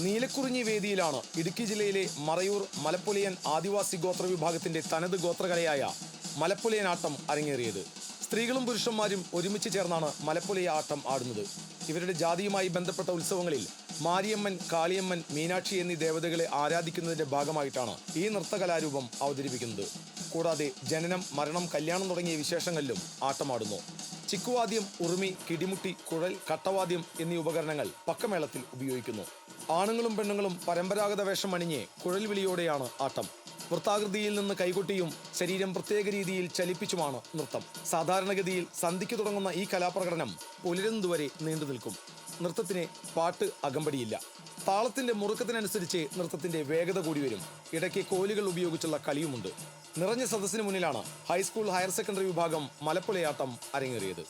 നീലക്കുറിഞ്ഞി വേദിയിലാണ് ഇടുക്കി ജില്ലയിലെ മറയൂർ മലപ്പുലയൻ ആദിവാസി ഗോത്ര വിഭാഗത്തിന്റെ തനത് ഗോത്രകലയായ മലപ്പുലയനാട്ടം അരങ്ങേറിയത്. സ്ത്രീകളും പുരുഷന്മാരും ഒരുമിച്ച് ചേർന്നാണ് മലപ്പുലയ ആട്ടം ആടുന്നത്. ഇവരുടെ ജാതിയുമായി ബന്ധപ്പെട്ട ഉത്സവങ്ങളിൽ മാരിയമ്മൻ, കാളിയമ്മൻ, മീനാക്ഷി എന്നീ ദേവതകളെ ആരാധിക്കുന്നതിന്റെ ഭാഗമായിട്ടാണ് ഈ നൃത്തകലാരൂപം അവതരിപ്പിക്കുന്നത്. കൂടാതെ ജനനം, മരണം, കല്യാണം തുടങ്ങിയ വിശേഷങ്ങളിലും ആട്ടമാടുന്നു. ചിക്കുവാദ്യം, ഉറുമി, കിടിമുട്ടി, കുഴൽ, കട്ടവാദ്യം എന്നീ ഉപകരണങ്ങൾ പക്കമേളത്തിൽ ഉപയോഗിക്കുന്നു. ആണുങ്ങളും പെണ്ണുങ്ങളും പരമ്പരാഗത വേഷം അണിഞ്ഞ് കുഴൽ വിളിയോടെയാണ് ആട്ടം. വൃത്താകൃതിയിൽ നിന്ന് കൈകൊട്ടിയും ശരീരം പ്രത്യേക രീതിയിൽ ചലിപ്പിച്ചുമാണ് നൃത്തം. സാധാരണഗതിയിൽ സന്ധിക്ക് തുടങ്ങുന്ന ഈ കലാപ്രകടനം പുലരുന്നതുവരെ നീണ്ടു നിൽക്കും. നൃത്തത്തിന് പാട്ട് അകമ്പടിയില്ല. താളത്തിന്റെ മുറുക്കത്തിനനുസരിച്ച് നൃത്തത്തിന്റെ വേഗത കൂടി വരും. ഇടയ്ക്ക് കോലുകൾ ഉപയോഗിച്ചുള്ള കളിയുമുണ്ട്. നിറഞ്ഞ സദസ്സിന് മുന്നിലാണ് ഹൈസ്കൂൾ ഹയർ സെക്കൻഡറി വിഭാഗം മലപ്പുലയാട്ടം അരങ്ങേറിയത്.